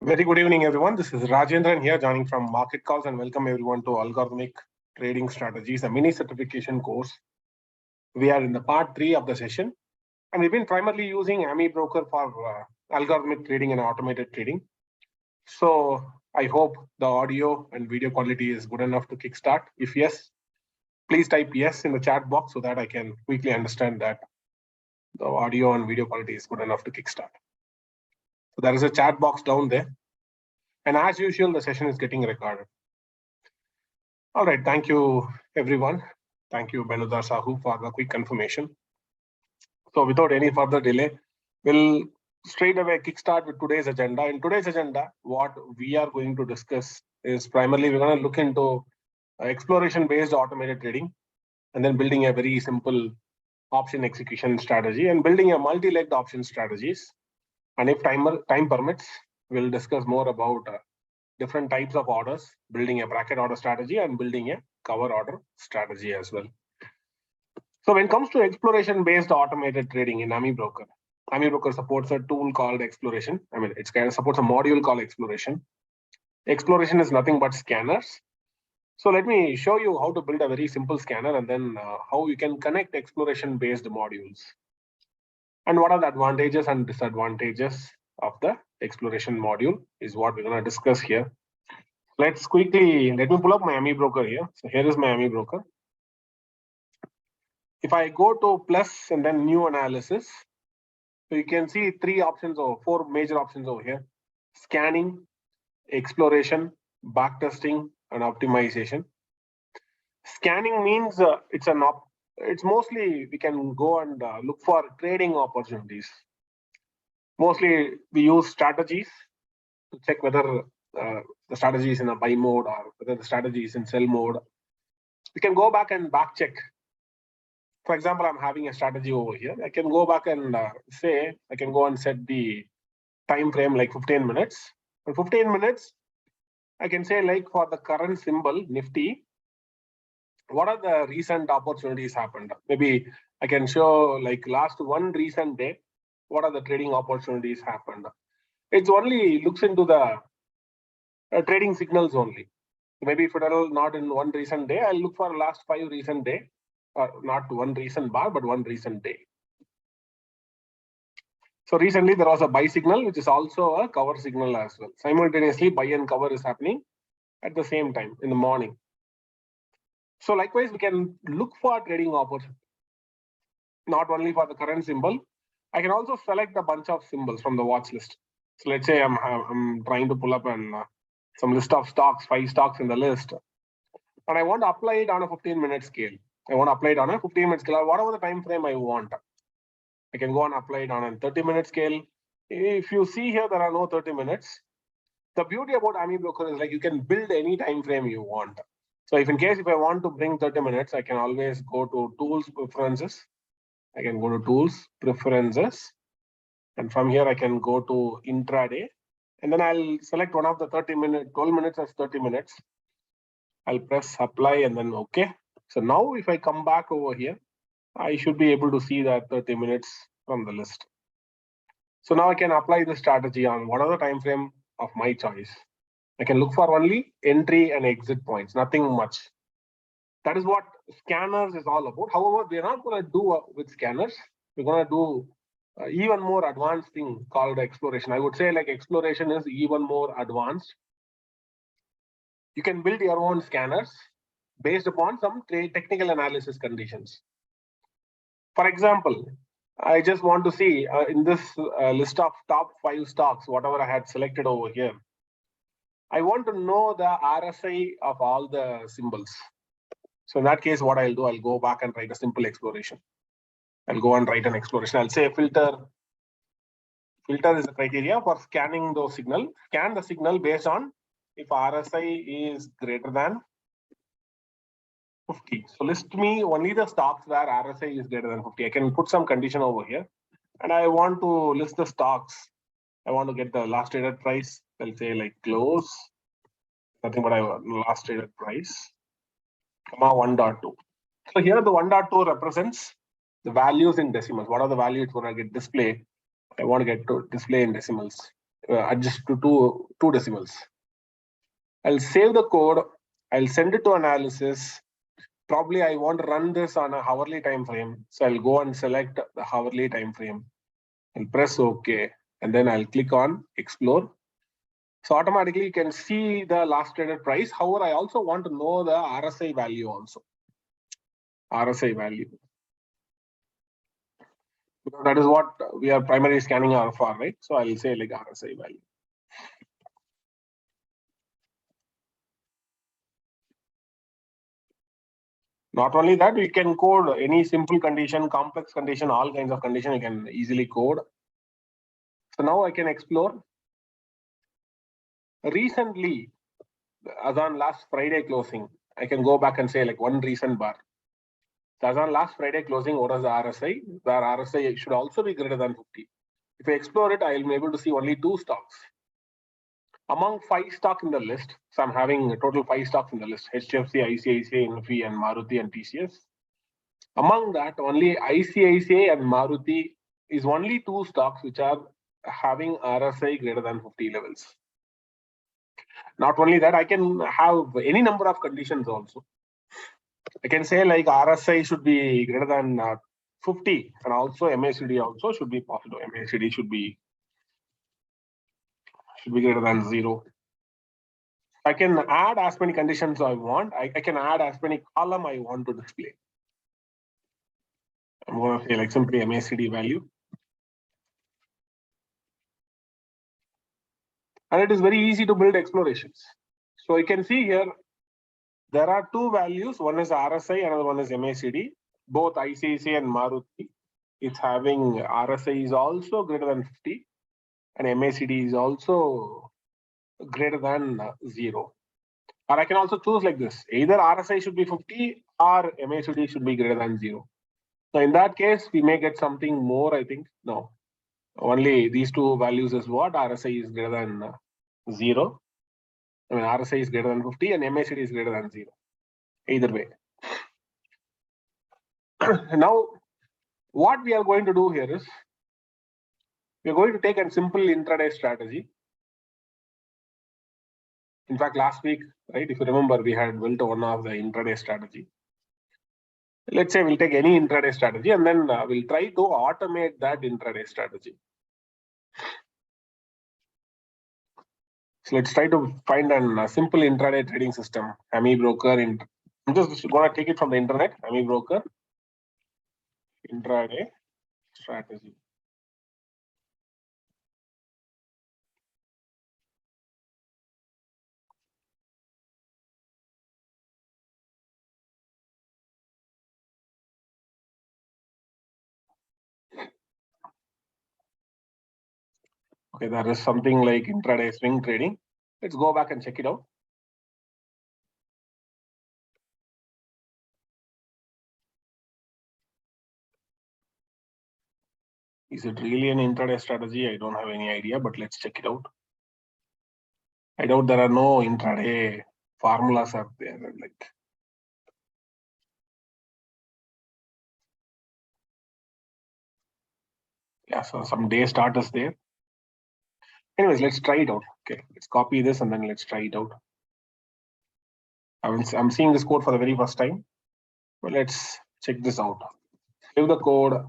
Very good evening, everyone. This is Rajendran here, joining from Market Calls, and welcome everyone to Algorithmic Trading Strategies, a mini certification course. We are in the part 3 of the session, and we've been primarily using Amibroker for algorithmic trading and automated trading. So I hope the audio and video quality is good enough to kickstart. If yes, please type yes in the chat box so that I can quickly understand that the audio and video quality is good enough to kickstart. So there is a chat box down there. And as usual, the session is getting recorded. All right, thank you, everyone. Thank you, Benudar Sahu, for the quick confirmation. So without any further delay, we'll straight away kickstart with today's agenda. In today's agenda, what we are going to discuss is primarily we're going to look into exploration-based automated trading, and then building a very simple option execution strategy and building a multi-legged option strategies. And if time permits, we'll discuss more about different types of orders, building a bracket order strategy and building a cover order strategy as well. So when it comes to exploration-based automated trading in Amibroker, Amibroker supports a tool called exploration. It kind of supports a module called exploration. Exploration is nothing but scanners. So let me show you how to build a very simple scanner and then how you can connect exploration-based modules. And what are the advantages and disadvantages of the exploration module is what we're going to discuss here. Let me pull up my Amibroker here. So here is my Amibroker. If I go to plus and then new analysis, so you can see 4 major options over here: scanning, exploration, backtesting, and optimization. Scanning means it's mostly we can go and look for trading opportunities. Mostly we use strategies to check whether the strategy is in a buy mode or whether the strategy is in sell mode. We can go back and back check. For example, I'm having a strategy over here. I can go back and I can go and set the time frame like 15 minutes. For 15 minutes, I can say like for the current symbol, Nifty, what are the recent opportunities happened? Maybe I can show like last one recent day, what are the trading opportunities happened? It only looks into the trading signals only. Maybe if it are not in one recent day, I'll look for last 5 recent day, or not one recent bar, but one recent day. So recently there was a buy signal, which is also a cover signal as well. Simultaneously, buy and cover is happening at the same time in the morning. So likewise, we can look for trading opportunities, not only for the current symbol. I can also select a bunch of symbols from the watch list. So let's say I'm trying to pull up some list of stocks, 5 stocks in the list, and I want to apply it on a 15-minute scale. I want to apply it on a 15-minute scale or whatever the time frame I want. I can go and apply it on a 30-minute scale. If you see here, there are no 30 minutes. The beauty about Amibroker is like you can build any time frame you want. So if I want to bring 30 minutes, I can always go to Tools, Preferences. I can go to Tools, Preferences. And from here, I can go to Intraday. And then I'll select one of the 12 minutes as 30 minutes. I'll press Apply and then OK. So now if I come back over here, I should be able to see that 30 minutes from the list. So now I can apply the strategy on whatever time frame of my choice. I can look for only entry and exit points, nothing much. That is what scanners is all about. However, we're not going to do with scanners. We're going to do even more advanced thing called exploration. I would say like exploration is even more advanced. You can build your own scanners based upon some technical analysis conditions. For example, I just want to see in this list of top 5 stocks, whatever I had selected over here, I want to know the RSI of all the symbols. So in that case, what I'll do, I'll go back and write a simple exploration. I'll go and write an exploration. I'll say filter. Filter is the criteria for scanning those signal. Scan the signal based on if RSI is greater than 50. So list me only the stocks where RSI is greater than 50. I can put some condition over here. And I want to list the stocks. I want to get the last traded price. I'll say like close. Nothing but last traded price. Comma 1.2. So here the 1.2 represents the values in decimals. What are the values it's going to get displayed? I want to get to display in decimals. adjust to two decimals. I'll save the code. I'll send it to analysis. Probably I want to run this on a hourly time frame. So I'll go and select the hourly time frame. I'll press OK, and then I'll click on explore. So automatically you can see the last traded price. However, I also want to know the RSI value also. RSI value. Because that is what we are primarily scanning for, right? So I'll say like RSI value. Not only that, we can code any simple condition, complex condition, all kinds of condition you can easily code. So now I can explore. Recently, as on last Friday closing, I can go back and say like one recent bar. So as on last Friday closing, what is the RSI? Where RSI should also be greater than 50. If I explore it, I will be able to see only 2 stocks. Among 5 stocks in the list, so I'm having a total 5 stocks in the list: HDFC, ICICI, Infi, and Maruti and TCS. Among that, only ICICI and Maruti is only 2 stocks which are having RSI greater than 50 levels. Not only that, I can have any number of conditions also. I can say like RSI should be greater than 50, and also MACD also should be positive. MACD should be greater than 0. I can add as many conditions I want. I can add as many column I want to display. I'm going to say like simply MACD value. And it is very easy to build explorations. So you can see here, there are 2 values. One is RSI, another one is MACD. Both ICICI and Maruti, it's having RSI is also greater than 50, and MACD is also greater than 0. Or I can also choose like this: either RSI should be 50 or MACD should be greater than 0. So in that case, we may get something more, I think. No, only these 2 values is what RSI is greater than 0. I mean, RSI is greater than 50 and MACD is greater than 0. Either way. Now, what we are going to do here is, we are going to take a simple intraday strategy. In fact, last week, right, if you remember, we had built one of the intraday strategy. Let's say we'll take any intraday strategy and then we'll try to automate that intraday strategy. So let's try to find a simple intraday trading system. Amibroker. I'm just going to take it from the internet. Amibroker intraday strategy. Okay, there is something like intraday swing trading. Let's go back and check it out. Is it really an intraday strategy? I don't have any idea, but let's check it out. I doubt there are no intraday formulas out there. Like, yeah, so some day start is there. Anyways, let's try it out. Okay, let's copy this and then let's try it out. I'm seeing this code for the very first time. But let's check this out. Save the code,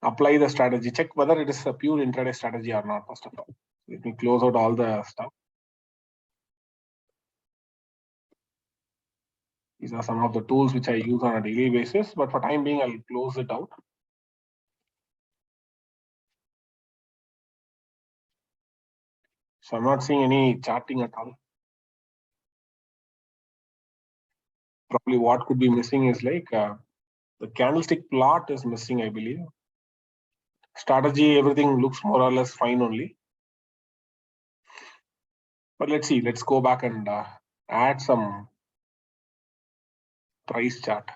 apply the strategy, check whether it is a pure intraday strategy or not, first of all. Let me close out all the stuff. These are some of the tools which I use on a daily basis, but for time being, I'll close it out. So I'm not seeing any charting at all. Probably what could be missing is like the candlestick plot is missing, I believe. Strategy, everything looks more or less fine only. But let's see, let's go back and add some price chart.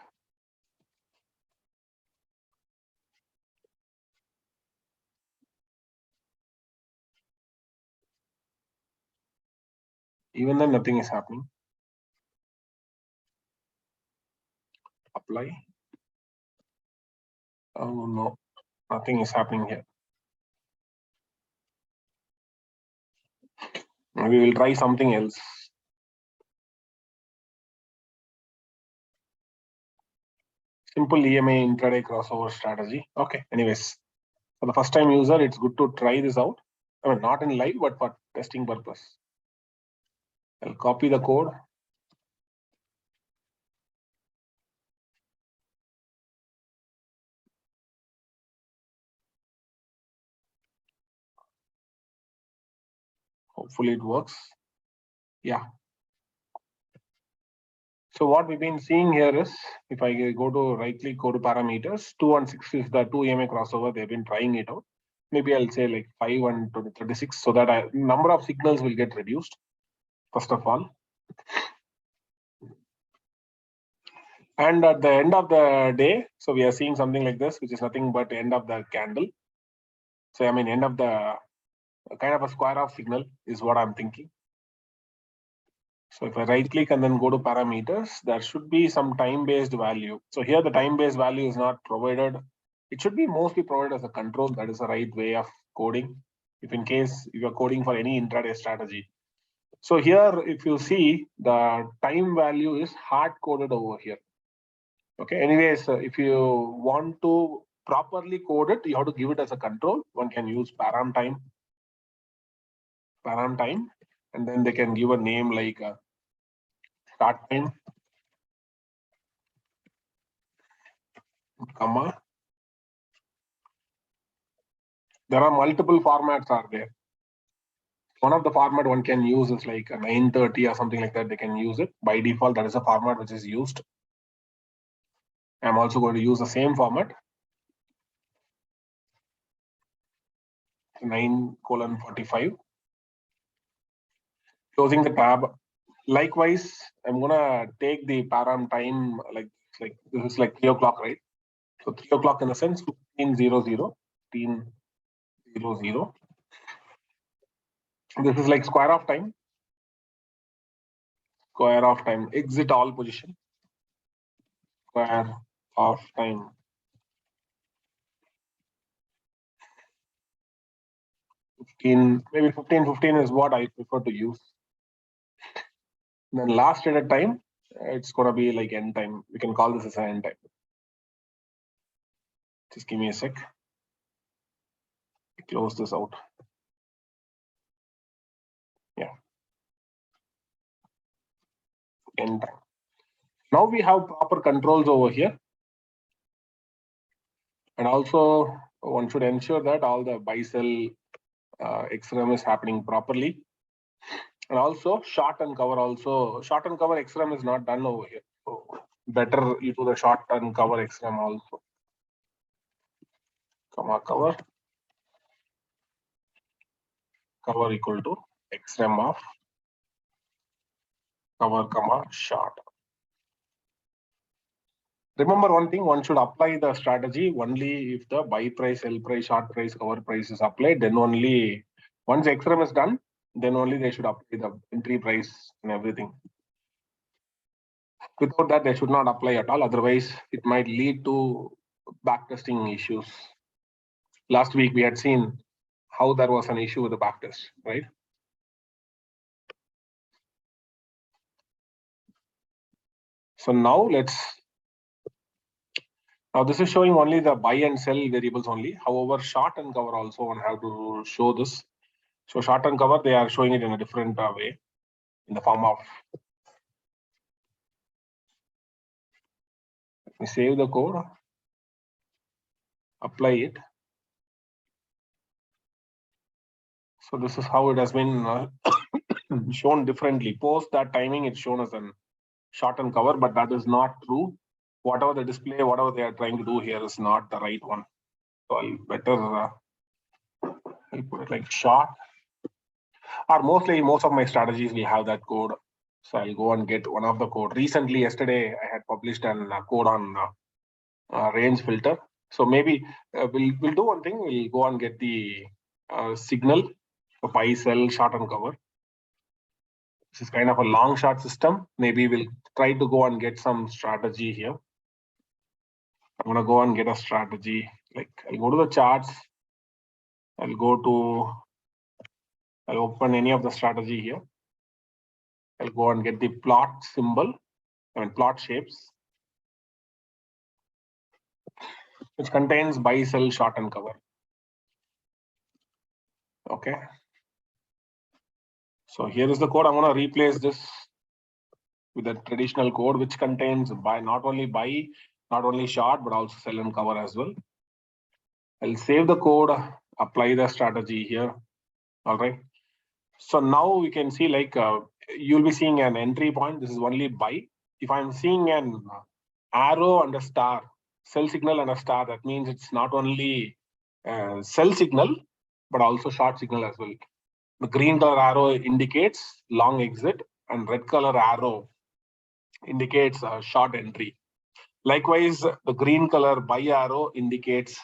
Even then, nothing is happening. Apply. Oh no, nothing is happening here. Maybe we'll try something else. Simple EMA intraday crossover strategy. Okay, anyways, for the first time user, it's good to try this out. I mean, not in live, but for testing purpose. I'll copy the code. Hopefully it works. Yeah. So what we've been seeing here is, if I go to right click, go to parameters, 2 and 6 is the 2 EMA crossover. They've been trying it out. Maybe I'll say like 5 and 36, so that number of signals will get reduced, first of all. And at the end of the day, so we are seeing something like this, which is nothing but end of the candle. So I mean, end of the kind of a square off signal is what I'm thinking. So if I right click and then go to parameters, there should be some time-based value. So here the time-based value is not provided. It should be mostly provided as a control. That is the right way of coding. If in case you're coding for any intraday strategy. So here, if you see, the time value is hard coded over here. Okay, anyways, if you want to properly code it, you have to give it as a control. One can use param time, and then they can give a name like start time, comma. There are multiple formats are there. One of the format one can use is like a 930 or something like that. They can use it by default. That is a format which is used. I'm also going to use the same format, 9:45. Closing the tab. Likewise, I'm gonna take the param time like this is like 3 o'clock, right? So 3 o'clock in the sense 15:00. 15:00. This is like square of time. Square of time. Exit all position. Square of time. 15, maybe 15 is what I prefer to use. Then last at a time, it's gonna be like end time. We can call this as an end time. Just give me a sec. Close this out. Yeah. End time. Now we have proper controls over here. And also one should ensure that all the buy sell XRM is happening properly. And also short and cover also. Short and cover XRM is not done over here. So better you do the short and cover XRM also. Comma cover. Cover equal to XRM of cover comma short. Remember one thing, one should apply the strategy only if the buy price, sell price, short price, cover price is applied. Then only once XRM is done, then only they should apply the entry price and everything. Without that, they should not apply at all. Otherwise, it might lead to backtesting issues. Last week, we had seen how there was an issue with the backtest, right? So now now this is showing only the buy and sell variables only. However, short and cover also one have to show this. So short and cover, they are showing it in a different way, in the form of. Let me save the code, apply it. So this is how it has been shown differently. Post that timing, it's shown as a short and cover, but that is not true. Whatever the display, whatever they are trying to do here is not the right one. So I'll better I'll put it like short. Or mostly most of my strategies will have that code. So I'll go and get one of the code. Recently, yesterday, I had published an code on range filter. So maybe we'll do one thing. We'll go and get the signal for buy, sell, short and cover. This is kind of a long short system. Maybe we'll try to go and get some strategy here. I'm gonna go and get a strategy. Like I'll go to the charts. I'll go to I'll open any of the strategy here. I'll go and get the plot symbol, plot shapes, which contains buy, sell, short, and cover. Okay. So here is the code. I'm going to replace this with a traditional code, which contains not only short, but also sell and cover as well. I'll save the code, apply the strategy here. All right. So now we can see you'll be seeing an entry point. This is only buy. If I'm seeing an arrow and a star, sell signal and a star, that means it's not only sell signal, but also short signal as well. The green color arrow indicates long exit, and red color arrow indicates a short entry. Likewise, the green color buy arrow indicates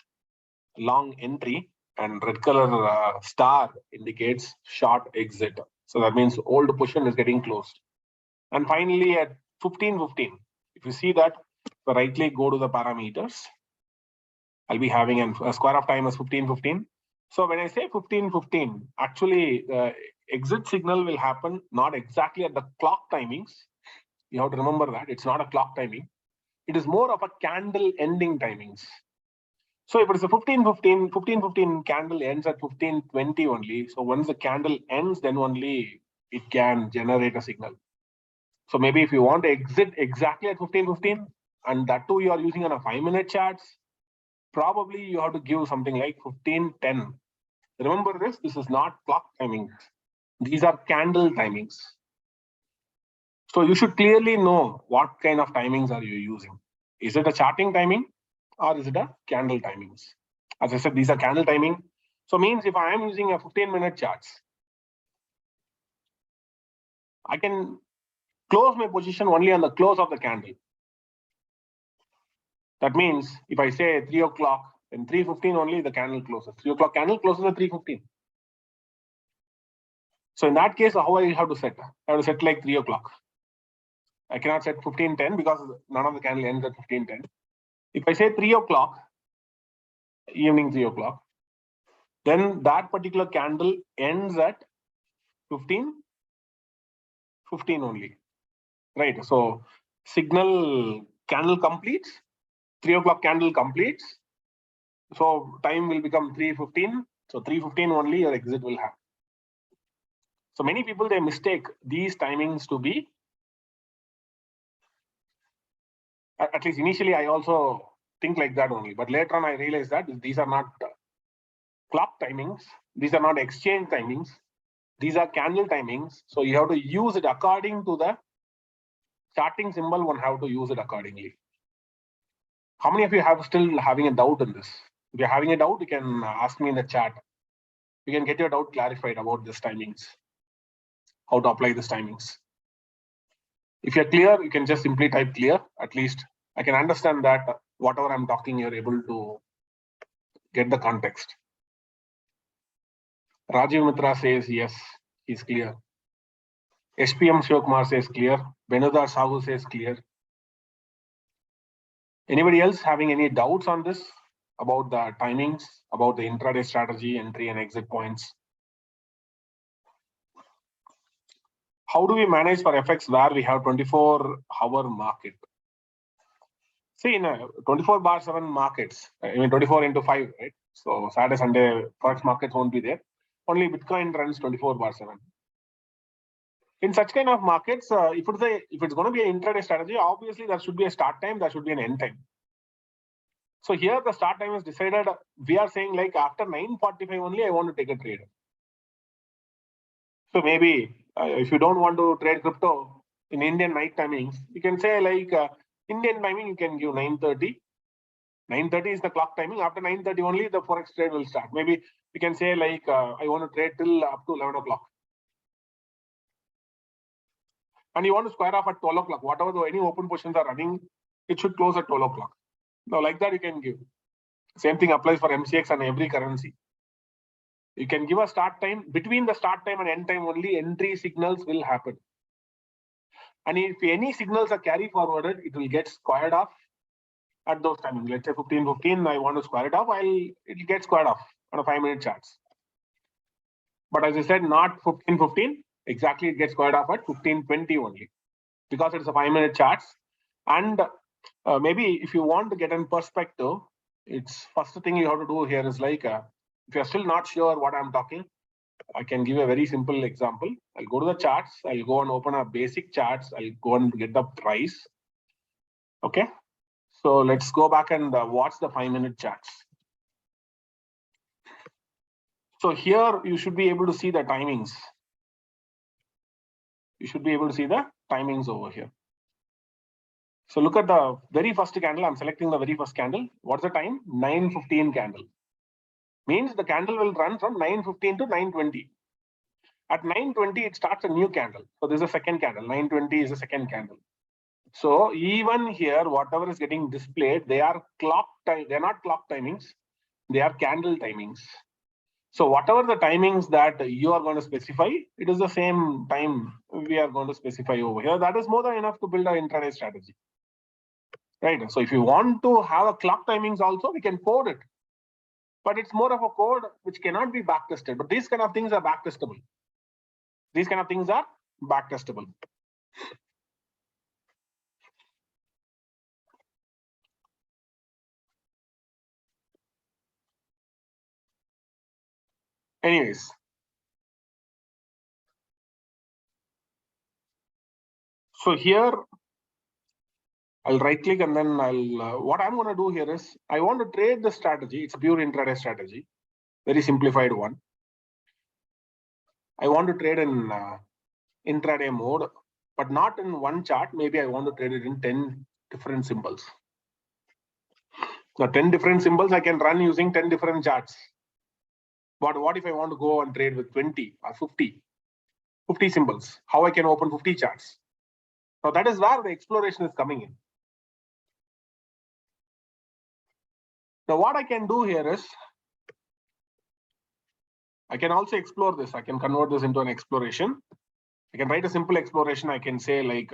long entry, and red color star indicates short exit. So that means old position is getting closed. And finally, at 15:15, if you see that, so rightly go to the parameters. I'll be having a square of time as 15:15. So when I say 15:15, actually exit signal will happen not exactly at the clock timings. You have to remember that it's not a clock timing. It is more of a candle ending timings. So if it is a 15:15 candle ends at 15:20 only. So once the candle ends, then only it can generate a signal. So maybe if you want to exit exactly at 15:15, and that too you are using on a 5-minute charts, probably you have to give something like 15:10. Remember this is not clock timings. These are candle timings. So you should clearly know what kind of timings are you using. Is it a charting timing or is it a candle timings? As I said, these are candle timing. So means if I am using a 15-minute charts, I can close my position only on the close of the candle. That means if I say 3 o'clock, then 3:15 only the candle closes. 3 o'clock candle closes at 3:15. So in that case, how I have to set? I have to set like 3 o'clock. I cannot set 15:10 because none of the candle ends at 15:10. If I say 3 o'clock, evening 3 o'clock, then that particular candle ends at 15:15 only. Right. So signal candle completes, 3 o'clock candle completes. So time will become 3:15. So 3:15 only your exit will happen. So many people, they mistake these timings to be, at least initially, I also think like that only. But later on, I realized that these are not clock timings. These are not exchange timings. These are candle timings. So you have to use it according to the charting symbol. One have to use it accordingly. How many of you have still having a doubt in this? If you're having a doubt, you can ask me in the chat. You can get your doubt clarified about this timings, how to apply this timings. If you're clear, you can just simply type clear. At least I can understand that whatever I'm talking, you're able to get the context. Rajiv Mitra says yes, he's clear. SPM Shivakumar says clear. Benudar Sahu says clear. Anybody else having any doubts on this about the timings, about the intraday strategy, entry and exit points? How do we manage for FX where we have 24-hour market? See, in a 24/7 markets, 24 into 5, right? So Saturday, Sunday, forex markets won't be there. Only Bitcoin runs 24/7. In such kind of markets, if it's going to be an intraday strategy, obviously there should be a start time, there should be an end time. So here the start time is decided. We are saying like after 9:45 only I want to take a trade. So maybe if you don't want to trade crypto in Indian night timings, you can say like Indian timing you can give 9:30. 9:30 is the clock timing. After 9:30 only the forex trade will start. Maybe you can say like I want to trade till up to 11 o'clock. And you want to square off at 12 o'clock. Whatever any open positions are running, it should close at 12 o'clock. Now like that you can give. Same thing applies for MCX and every currency. You can give a start time. Between the start time and end time only entry signals will happen. And if any signals are carry forwarded, it will get squared off at those timings. Let's say 15:15, I want to square it off, it will get squared off on a 5-minute charts. But as I said, not 15:15. Exactly, it gets squared off at 15:20 only, because it's a 5-minute charts. And maybe if you want to get in perspective, it's first thing you have to do here is like, if you're still not sure what I'm talking, I can give a very simple example. I'll go to the charts. I'll go and open a basic charts. I'll go and get the price. Okay. So let's go back and watch the 5-minute charts. So here you should be able to see the timings. You should be able to see the timings over here. So look at the very first candle. I'm selecting the very first candle. What's the time? 9:15 candle. Means the candle will run from 9:15 to 9:20. At 9:20, it starts a new candle. So this is a second candle. 9:20 is a second candle. So even here, whatever is getting displayed, they are clock time. They're not clock timings. They are candle timings. So whatever the timings that you are going to specify, it is the same time we are going to specify over here. That is more than enough to build an intraday strategy. Right. So if you want to have a clock timings also, we can code it. But it's more of a code which cannot be backtested. But these kind of things are backtestable. These kind of things are backtestable. Anyways. So here, I'll right click and then I'll, what I'm going to do here is, I want to trade the strategy. It's a pure intraday strategy, very simplified one. I want to trade in intraday mode, but not in one chart. Maybe I want to trade it in 10 different symbols. Now 10 different symbols I can run using 10 different charts. But what if I want to go and trade with 20 or 50 symbols? How I can open 50 charts? Now that is where the exploration is coming in. Now what I can do here is, I can also explore this. I can convert this into an exploration. I can write a simple exploration. I can say like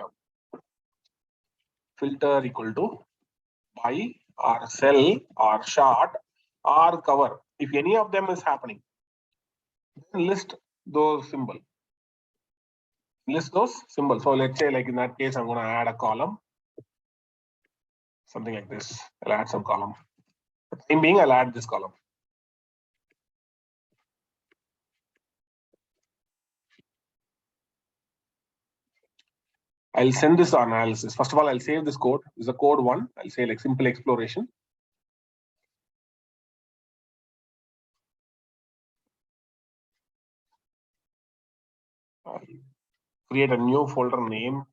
filter equal to buy or sell or short or cover. If any of them is happening, then list those symbols. List those symbols. So let's say like in that case, I'm going to add a column. Something like this. I'll add some column. For the time being, I'll add this column. I'll send this analysis. First of all, I'll save this code. This is a code 1. I'll say like simple exploration. I'll create a new folder name,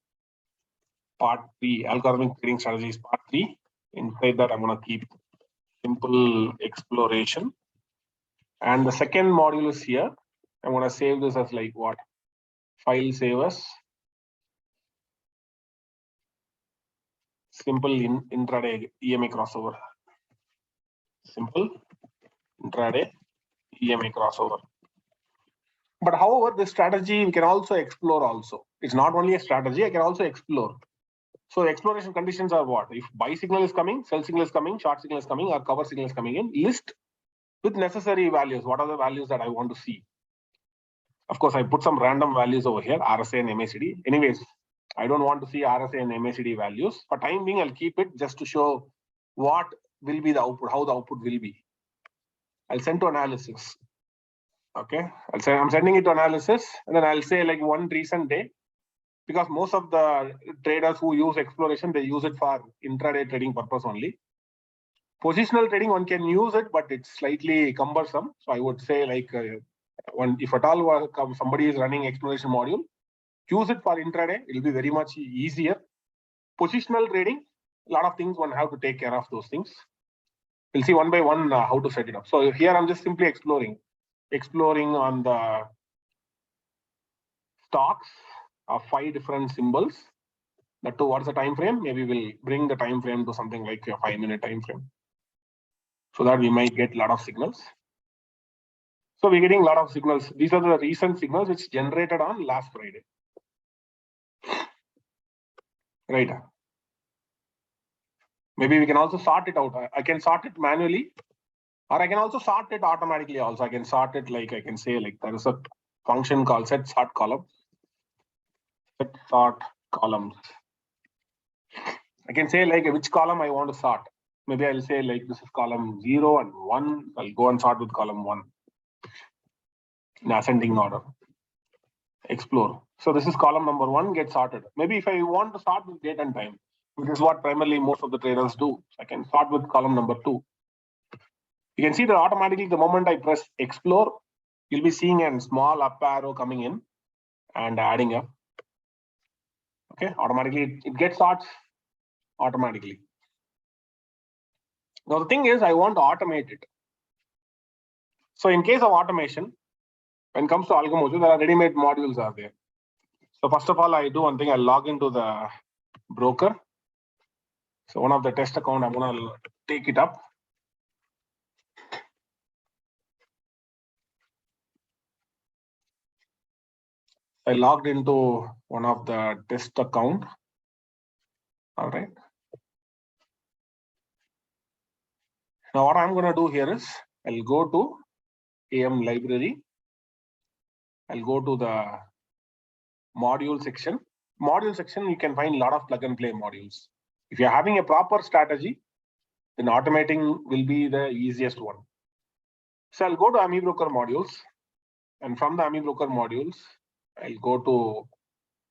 part 3, algorithmic trading strategies, part 3. Inside that, I'm going to keep simple exploration. And the second module is here. I'm going to save this as like what? File save as simple intraday EMA crossover. Simple intraday EMA crossover. But however, this strategy we can also explore also. It's not only a strategy, I can also explore. So exploration conditions are what? If buy signal is coming, sell signal is coming, short signal is coming, or cover signal is coming in, list with necessary values. What are the values that I want to see? Of course, I put some random values over here, RSA and MACD. Anyways, I don't want to see RSA and MACD values. For time being, I'll keep it just to show what will be the output, how the output will be. I'll send to analysis. Okay, I'll say I'm sending it to analysis, and then I'll say like one recent day, because most of the traders who use exploration, they use it for intraday trading purpose only. Positional trading, one can use it, but it's slightly cumbersome. So I would say like if at all somebody is running exploration module, use it for intraday. It will be very much easier. Positional trading, a lot of things one have to take care of those things. We'll see one by one how to set it up. So here I'm just simply exploring on the stocks of 5 different symbols. That too, what's the time frame? Maybe we'll bring the time frame to something like a 5-minute time frame, so that we might get a lot of signals. So we're getting a lot of signals. These are the recent signals which generated on last Friday. Right. Maybe we can also sort it out. I can sort it manually. Or I can also sort it automatically also. I can sort it like I can say like there is a function called set sort column. Set sort columns. I can say like which column I want to sort. Maybe I'll say like this is column 0 and 1. I'll go and sort with column 1 in ascending order. Explore. So this is column number 1, get sorted. Maybe if I want to sort with date and time, which is what primarily most of the traders do, I can sort with column number 2. You can see that automatically the moment I press explore, you'll be seeing a small up arrow coming in and adding up. Okay, automatically it gets sorts automatically. Now the thing is, I want to automate it. So in case of automation, when it comes to Algorithmic, there are ready-made modules are there. So first of all, I do one thing. I log into the broker. So one of the test account, I'm gonna take it up. I logged into one of the test account. All right. Now what I'm gonna do here is I'll go to AM library. I'll go to the module section. Module section, you can find a lot of plug and play modules. If you're having a proper strategy, then automating will be the easiest one. So I'll go to Amibroker modules, and from the Amibroker modules, I'll go to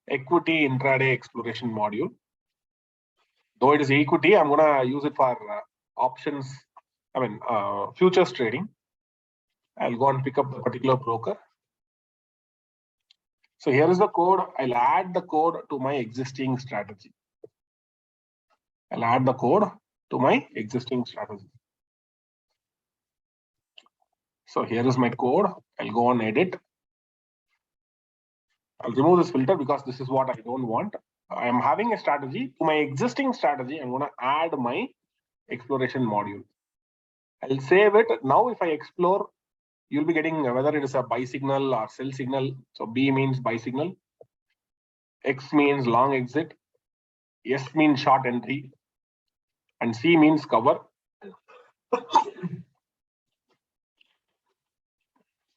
equity intraday exploration module. Though it is equity, I'm gonna use it for options. I mean futures trading. I'll go and pick up the particular broker. So here is the code. I'll add the code to my existing strategy. I'll add the code to my existing strategy. So here is my code. I'll go and edit. I'll remove this filter because this is what I don't want. I am having a strategy. To my existing strategy, I'm going to add my exploration module. I'll save it. Now, if I explore, you'll be getting whether it is a buy signal or sell signal. So B means buy signal. X means long exit. S means short entry. And C means cover.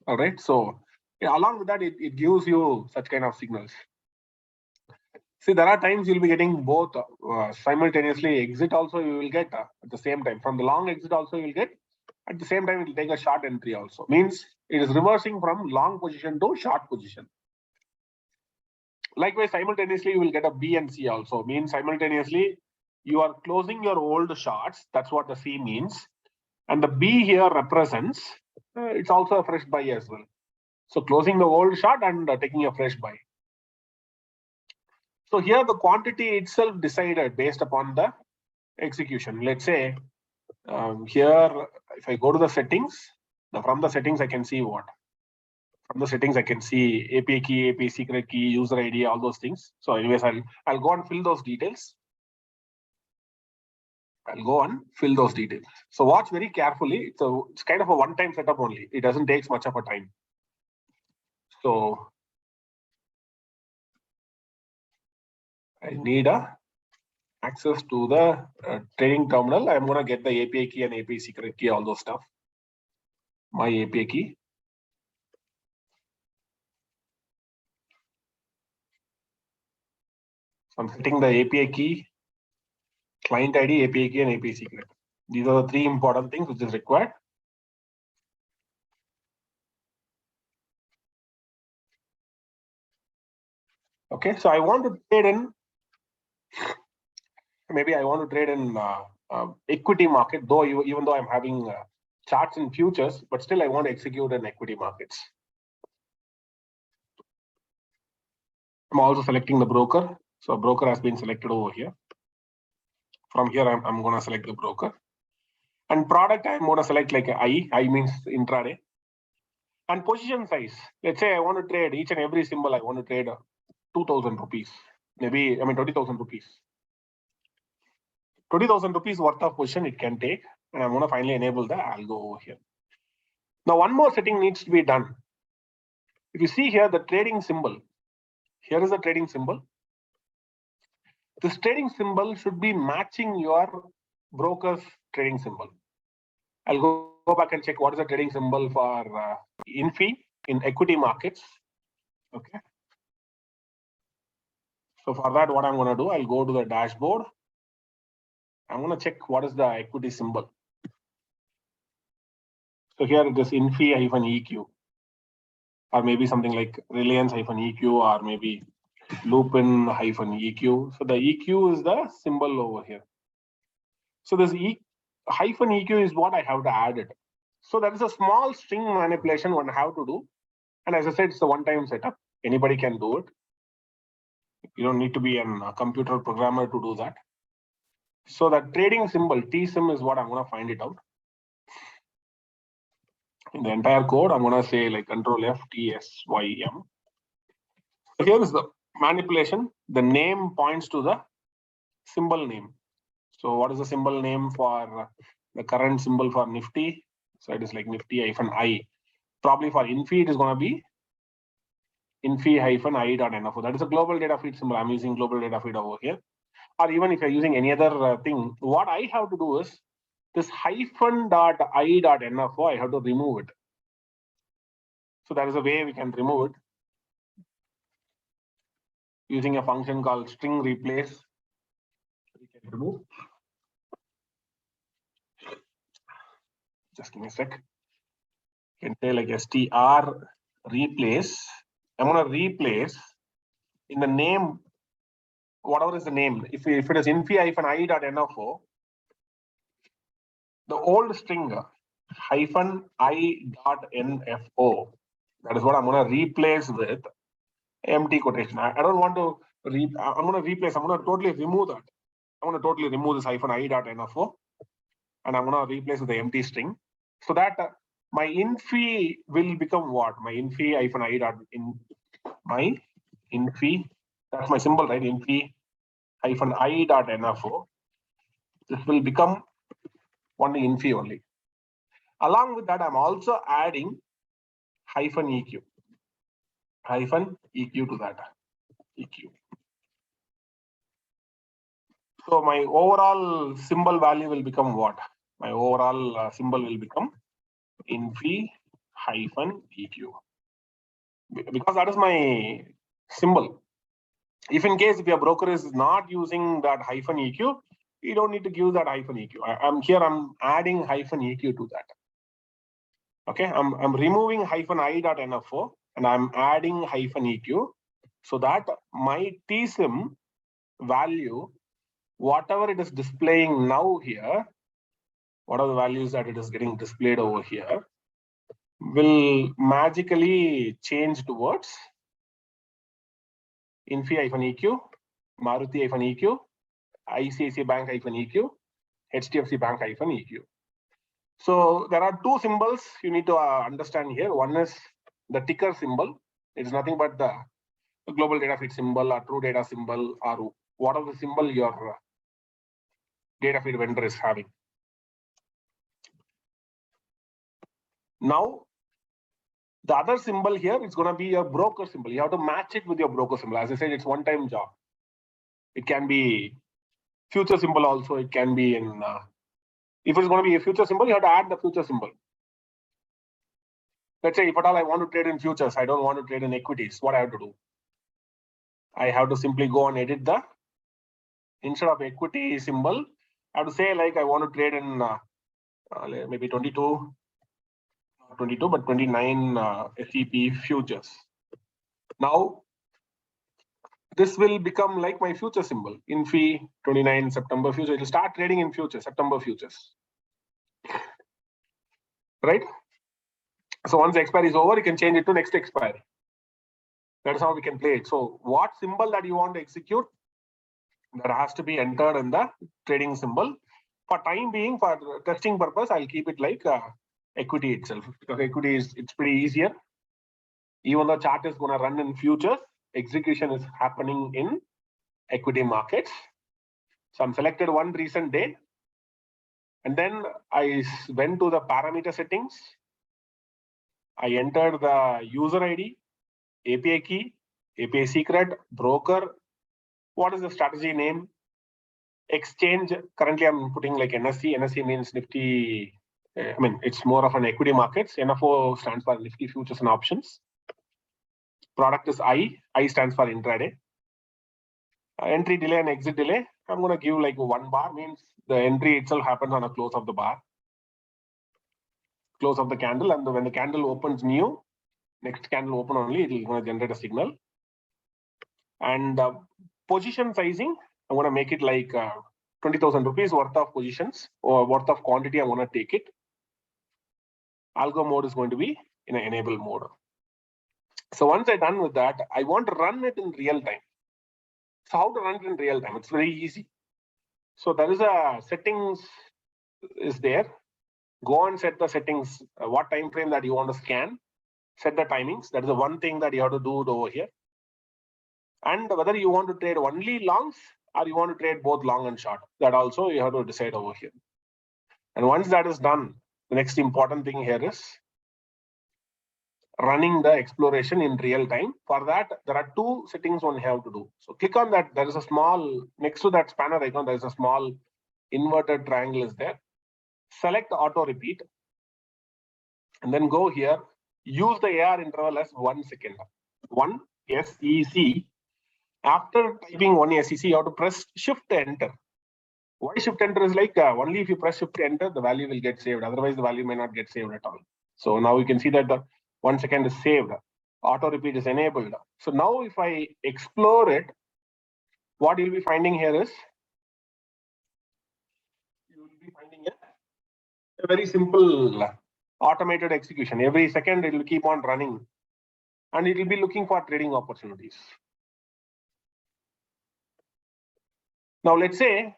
All right. So yeah, along with that, it gives you such kind of signals. See, there are times you'll be getting both simultaneously. Exit also you will get at the same time. From the long exit also you will get at the same time. It will take a short entry also. Means it is reversing from long position to short position. Likewise, simultaneously you will get a B and C also. Means simultaneously you are closing your old shorts. That's what the C means. And the B here represents it's also a fresh buy as well. So closing the old short and taking a fresh buy. So here the quantity itself decided based upon the execution. Let's say here, if I go to the settings, from the settings I can see what? From the settings I can see API key, API secret key, user ID, all those things. So anyways, I'll go and fill those details. I'll go and fill those details. So watch very carefully. It's kind of a one-time setup only. It doesn't take much of a time. So I need access to the trading terminal. I'm going to get the API key and API secret key, all those stuff. My API key. So I'm setting the API key, client ID, API key, and API secret. These are the three important things which is required. Okay, so I want to trade in. Maybe I want to trade in equity market, though even though I'm having charts in futures, but still I want to execute in equity markets. I'm also selecting the broker. So broker has been selected over here. From here, I'm going to select the broker. And product, I'm going to select like I. I means intraday. And position size. Let's say I want to trade each and every symbol. I want to trade 2,000 rupees. Maybe 20,000 rupees. 20,000 rupees worth of position it can take. And I'm going to finally enable the algo over here. Now, one more setting needs to be done. If you see here, the trading symbol. Here is the trading symbol. This trading symbol should be matching your broker's trading symbol. I'll go go back and check what is the trading symbol for INFI in equity markets. Okay. So for that, what I'm going to do, I'll go to the dashboard. I'm going to check what is the equity symbol. So here it is INFI-EQ, or maybe something like Reliance-EQ, or maybe Lupin-EQ. So the EQ is the symbol over here. So this -EQ is what I have to add it. So that is a small string manipulation one have to do. And as I said, it's a one-time setup. Anybody can do it. You don't need to be a computer programmer to do that. So that trading symbol, TSYM, is what I'm going to find it out. In the entire code, I'm going to say like Control F, TSYM. So here is the manipulation. The name points to the symbol name. So what is the symbol name for the current symbol for Nifty? So it is like Nifty-I. Probably for INFI, it is going to be INFI-I.NFO. That is a global data feed symbol. I'm using global data feed over here. Or even if you're using any other thing, what I have to do is this -I.NFO, I have to remove it. So there is a way we can remove it using a function called string replace. We can remove. Just give me a sec. You can say like str replace. I'm going to replace in the name, whatever is the name. If it is INFI-I.NFO, the old string -I.NFO, that is what I'm going to replace with empty quotation. I don't want to I'm going to replace, I'm going to totally remove that. I'm going to totally remove this -I.NFO, and I'm going to replace with the empty string, so that my INFI will become what? My INFI, that's my symbol, right? INFI-I.NFO. This will become only INFI only. Along with that, I'm also adding -EQ. -EQ to that. EQ. So my overall symbol value will become what? My overall symbol will become INFI-EQ. Because that is my symbol. If in case if your broker is not using that -EQ, you don't need to give that -EQ. I'm adding -EQ to that. Okay, I'm removing -I.NFO and I'm adding -EQ, so that my TSYM value, whatever it is displaying now here, what are the values that it is getting displayed over here, will magically change towards INFI-EQ, Maruti-EQ, ICICI Bank-EQ, HDFC Bank-EQ. So there are two symbols you need to understand here. One is the ticker symbol. It's nothing but the global data feed symbol or true data symbol, or whatever the symbol your data feed vendor is having. Now, the other symbol here is going to be your broker symbol. You have to match it with your broker symbol. As I said, it's one-time job. It can be future symbol also. It can be in, if it's going to be a future symbol, you have to add the future symbol. Let's say if at all I want to trade in futures, I don't want to trade in equities. What I have to do? I have to simply go and edit the, instead of equity symbol, I have to say like I want to trade in maybe 22, but 29 SEP futures. Now, this will become like my future symbol, INFI 29 September future. It will start trading in futures, September futures. Right? So once the expiry is over, you can change it to next expiry. That is how we can play it. So what symbol that you want to execute, that has to be entered in the trading symbol. For time being, for testing purpose, I'll keep it like equity itself, because equity is, it's pretty easier. Even though chart is going to run in futures, execution is happening in equity markets. So I'm selected one recent date, and then I went to the parameter settings. I entered the user ID, API key, API secret, broker. What is the strategy name? Exchange. Currently, I'm putting like NSE. NSE means Nifty I mean, it's more of an equity markets. NFO stands for Nifty Futures and Options. Product is I. I stands for intraday. Entry delay and exit delay. I'm going to give like 1 bar, means the entry itself happens on a close of the bar, close of the candle, and when the candle opens new, next candle open only, it will going to generate a signal. And position sizing, I'm going to make it like 20,000 rupees worth of positions or worth of quantity. I'm going to take it. Algo mode is going to be in an enable mode. So once I'm done with that, I want to run it in real time. So how to run it in real time? It's very easy. So there is a settings is there. Go and set the settings, what time frame that you want to scan, set the timings. That is the one thing that you have to do over here. And whether you want to trade only longs or you want to trade both long and short, that also you have to decide over here. And once that is done, the next important thing here is running the exploration in real time. For that, there are 2 settings one have to do. So click on that. There is a small, next to that spanner icon, there is a small inverted triangle is there. Select auto repeat. And then go here. Use the AR interval as 1 second. 1 SEC. After typing 1 SEC, you have to press shift enter. Why shift enter is like only if you press shift enter, the value will get saved. Otherwise, the value may not get saved at all. So now you can see that the 1 second is saved. Auto repeat is enabled. So now if I explore it, what you'll be finding here is you will be finding a very simple automated execution. Every second it will keep on running and it will be looking for trading opportunities. Now let's say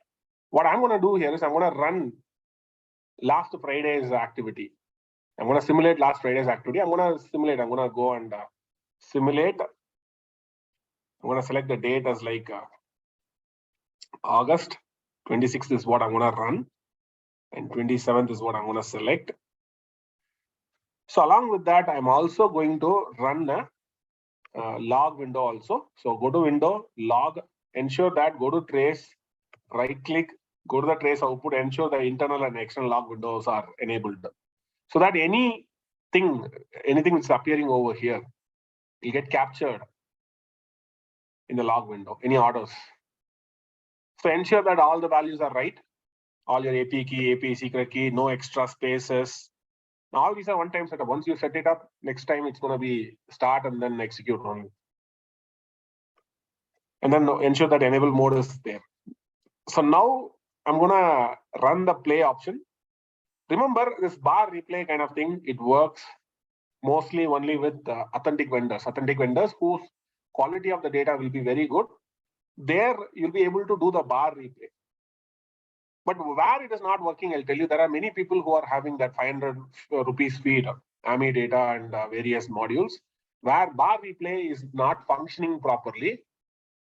what I'm going to do here is I'm going to run last Friday's activity. I'm going to simulate last Friday's activity. I'm going to go and simulate. I'm going to select the date as like August 26th is what I'm going to run. And 27th is what I'm going to select. So along with that, I'm also going to run a log window also. So go to window, log, ensure that go to trace, right click, go to the trace output, ensure the internal and external log windows are enabled. So that anything which is appearing over here will get captured in the log window, any orders. So ensure that all the values are right. All your AP key, AP secret key, no extra spaces. Now all these are one-time setup. Once you set it up, next time it's going to be start and then execute only. And then ensure that enable mode is there. So now I'm going to run the play option. Remember this bar replay kind of thing, it works mostly only with authentic vendors whose quality of the data will be very good. There you'll be able to do the bar replay. But where it is not working, I'll tell you, there are many people who are having that 500 rupees feed, AMI data and various modules, where bar replay is not functioning properly.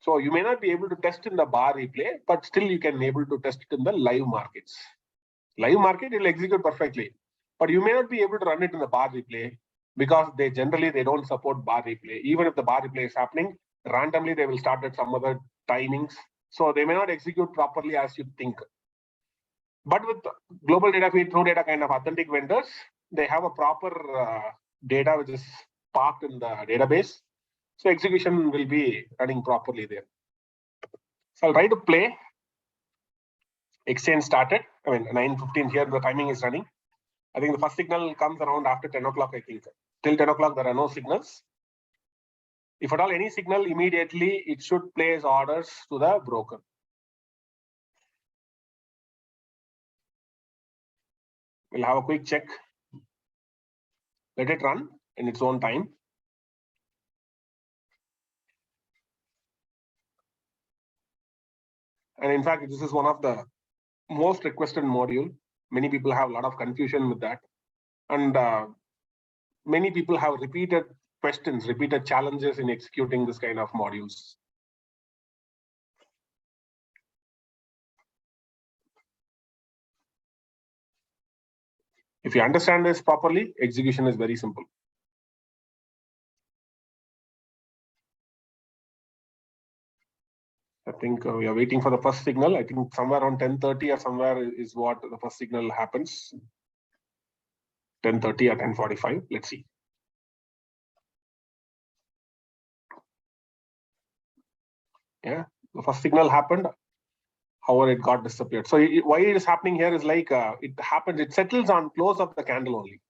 So you may not be able to test in the bar replay, but still you can be able to test it in the live markets. Live market, it will execute perfectly. But you may not be able to run it in the bar replay because they don't support bar replay. Even if the bar replay is happening, randomly they will start at some other timings. So they may not execute properly as you think. But with global data feed, true data kind of authentic vendors, they have a proper data which is parked in the database. So execution will be running properly there. So I'll try to play. Exchange started. I mean, 9:15 here, the timing is running. I think the first signal comes around after 10 o'clock, I think. Till 10 o'clock, there are no signals. If at all any signal, immediately it should place orders to the broker. We'll have a quick check. Let it run in its own time. And in fact, this is one of the most requested module. Many people have a lot of confusion with that. And many people have repeated questions, repeated challenges in executing this kind of modules. If you understand this properly, execution is very simple. I think we are waiting for the first signal. I think somewhere around 10:30 or somewhere is what the first signal happens. 10:30 or 10:45. Let's see. Yeah, the first signal happened. However, it got disappeared. So why it is happening here is like it happens. It settles on close of the candle only.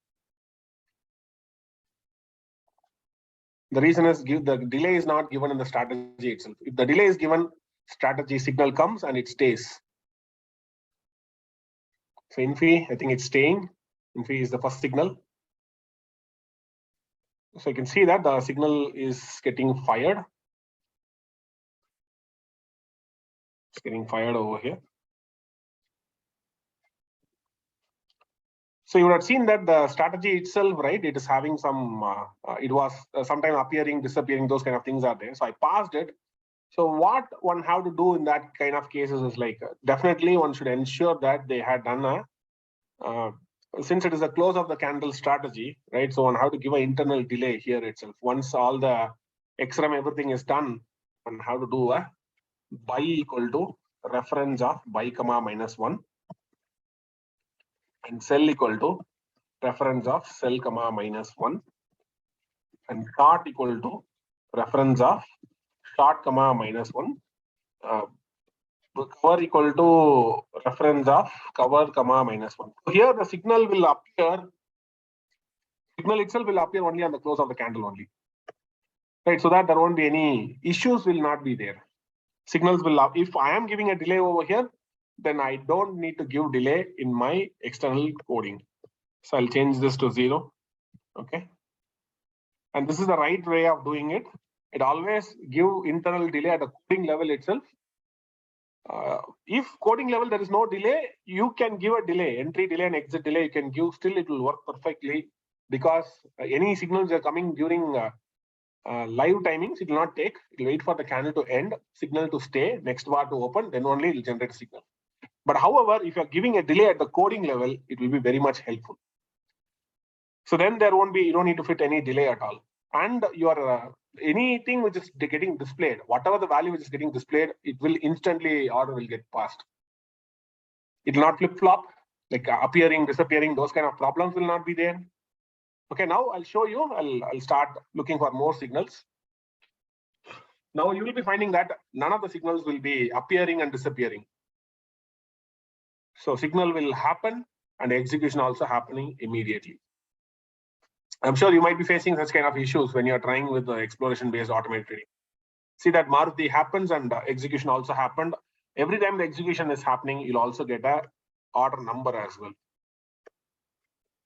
The reason is the delay is not given in the strategy itself. If the delay is given, strategy signal comes and it stays. So Infi, I think it's staying. Infi is the first signal. So you can see that the signal is getting fired. It's getting fired over here. So you would have seen that the strategy itself, right? It is having some, it was sometime appearing, disappearing, those kind of things are there. So I passed it. So what one have to do in that kind of cases is like, definitely one should ensure that they had done a, since it is a close of the candle strategy, right? So one have to give an internal delay here itself. Once all the XRM, everything is done, one have to do a buy equal to reference of buy comma -1 and sell equal to reference of sell comma -1 and short equal to reference of short comma -1. Cover equal to reference of cover comma -1. So here the signal will appear. Signal itself will appear only on the close of the candle only, right? So that there won't be any issues, will not be there. Signals will, if I am giving a delay over here, then I don't need to give delay in my external coding. So I'll change this to 0. Okay. And this is the right way of doing it. It always give internal delay at the coding level itself. If coding level there is no delay, you can give a delay, entry delay and exit delay. You can give, still it will work perfectly, because any signals are coming during live timings, it will not take. It will wait for the candle to end, signal to stay, next bar to open, then only it will generate a signal. But however, if you are giving a delay at the coding level, it will be very much helpful. So then there won't be, you don't need to fit any delay at all. And your anything which is getting displayed, whatever the value which is getting displayed, it will instantly, order will get passed. It will not flip flop, like appearing, disappearing, those kind of problems will not be there. Okay, now I'll show you, I'll start looking for more signals. Now you will be finding that none of the signals will be appearing and disappearing. So signal will happen and execution also happening immediately. I'm sure you might be facing such kind of issues when you're trying with the exploration-based automated trading. See that Maruti happens and execution also happened. Every time the execution is happening, you'll also get a order number as well.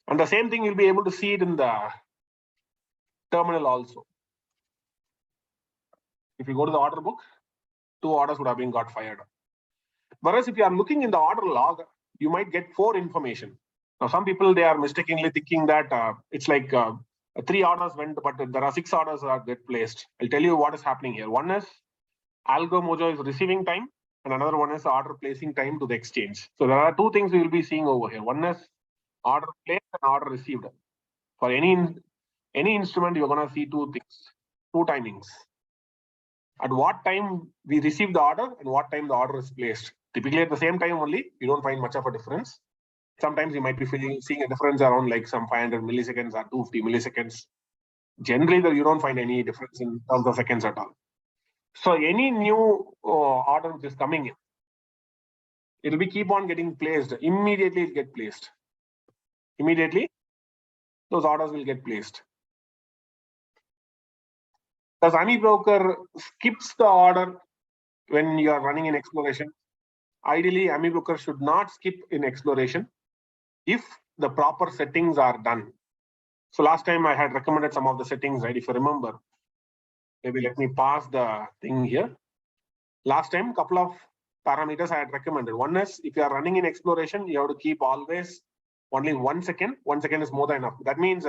And the same thing you'll be able to see it in the terminal also. If you go to the order book, 2 orders would have been got fired. Whereas if you are looking in the order log, you might get 4 information. Now, some people, they are mistakenly thinking that it's like 3 orders went, but there are 6 orders that get placed. I'll tell you what is happening here. One is Algo Mojo is receiving time, and another one is order placing time to the exchange. So there are 2 things we will be seeing over here. One is order placed and order received. For any instrument, you're going to see 2 things, 2 timings. At what time we receive the order and what time the order is placed. Typically at the same time only, you don't find much of a difference. Sometimes you might be seeing a difference around like some 500 milliseconds or 250 milliseconds. Generally, you don't find any difference in terms of seconds at all. So any new order which is coming in, it will be keep on getting placed. Immediately it get placed. Immediately, those orders will get placed. Does Amibroker skips the order when you are running in exploration? Ideally, Amibroker should not skip in exploration if the proper settings are done. So last time I had recommended some of the settings, right? If you remember, maybe let me pass the thing here. Last time, couple of parameters I had recommended. One is if you are running in exploration, you have to keep always only 1 second. 1 second is more than enough. That means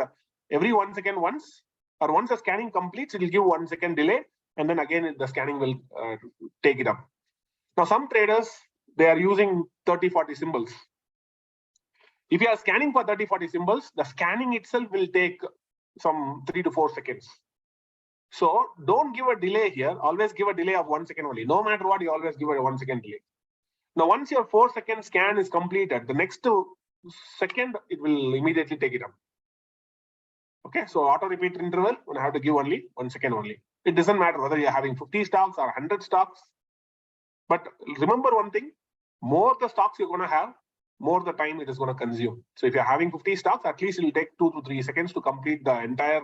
every 1 second once the scanning completes, it will give 1 second delay, and then again the scanning will take it up. Now some traders, they are using 30-40 symbols. If you are scanning for 30-40 symbols, the scanning itself will take some 3 to 4 seconds. So don't give a delay here. Always give a delay of 1 second only. No matter what, you always give a 1 second delay. Now, once your 4 second scan is completed, the next second, it will immediately take it up. Okay, so auto repeat interval, I have to give only 1 second only. It doesn't matter whether you're having 50 stocks or 100 stocks. But remember one thing, more the stocks you're going to have, more the time it is going to consume. So if you're having 50 stocks, at least it will take 2 to 3 seconds to complete the entire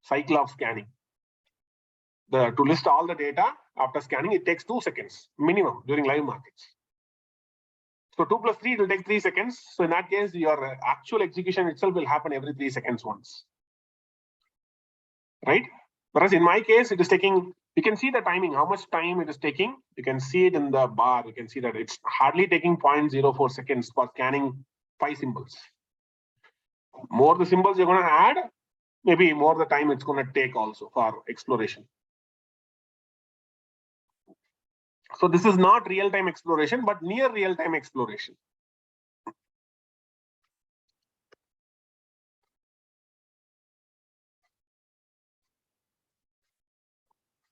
cycle of scanning. To list all the data after scanning, it takes 2 seconds minimum during live markets. So 2 plus 3, it will take 3 seconds. So in that case, your actual execution itself will happen every 3 seconds once. Right? Whereas in my case, it is taking, you can see the timing, how much time it is taking. You can see it in the bar. You can see that it's hardly taking 0.04 seconds for scanning 5 symbols. More the symbols you're going to add, maybe more the time it's going to take also for exploration. So this is not real-time exploration, but near real-time exploration.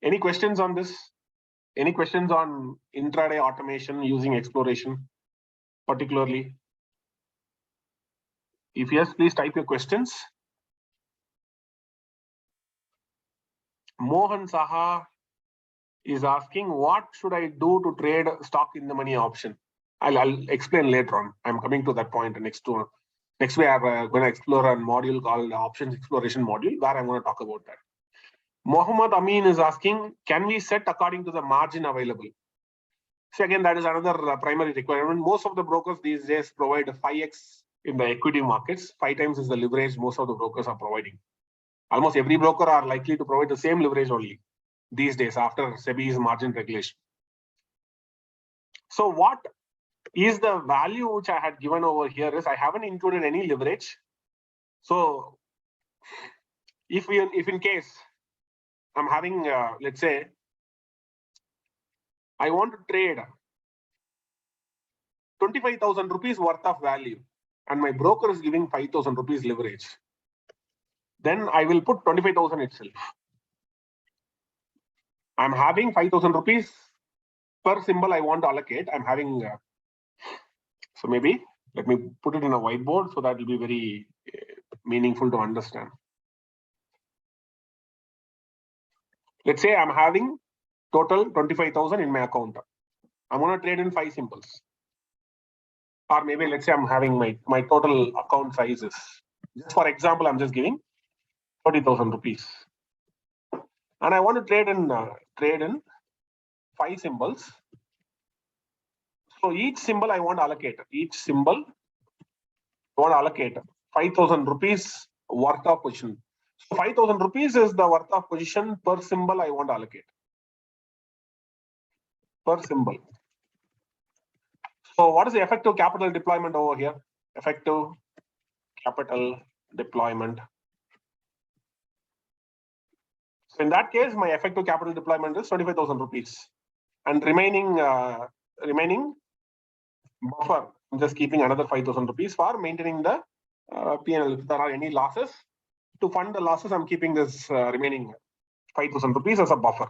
Any questions on this? Any questions on intraday automation using exploration, particularly? If yes, please type your questions. Mohan Saha is asking, what should I do to trade stock in the money option? I'll explain later on. I'm coming to that point next we are going to explore a module called options exploration module, where I'm going to talk about that. Mohammad Amin is asking, can we set according to the margin available? So again, that is another primary requirement. Most of the brokers these days provide 5x in the equity markets. 5 times is the leverage most of the brokers are providing. Almost every broker are likely to provide the same leverage only these days after SEBI's margin regulation. So what is the value which I had given over here is I haven't included any leverage. So if in case I'm having, let's say, I want to trade 25,000 rupees worth of value and my broker is giving 5,000 rupees leverage, then I will put 25,000 itself. I'm having 5,000 rupees per symbol I want to allocate. I'm having, so maybe let me put it in a whiteboard so that will be very meaningful to understand. Let's say I'm having total 25,000 in my account. I'm going to trade in 5 symbols. Or maybe let's say I'm having my total account sizes. Just for example, I'm just giving 30,000 rupees. And I want to trade in 5 symbols. So each symbol I want to allocate. Each symbol I want to allocate 5,000 rupees worth of position. So 5,000 rupees is the worth of position per symbol I want to allocate. Per symbol. So what is the effective capital deployment over here? Effective capital deployment. So in that case, my effective capital deployment is 25,000 rupees. And remaining buffer, I'm just keeping another 5,000 rupees for maintaining the P&L. If there are any losses, to fund the losses, I'm keeping this remaining 5,000 rupees as a buffer.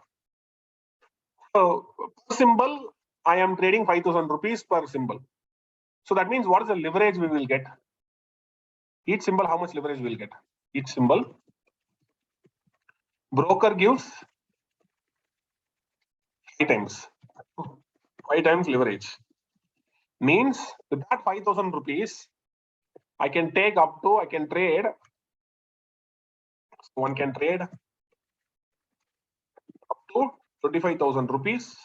So per symbol, I am trading 5,000 rupees per symbol. So that means what is the leverage we will get? Each symbol, how much leverage we will get? Each symbol. Broker gives 5 times. 5 times leverage. Means with that 5,000 rupees, I can trade, one can trade up to 25,000 rupees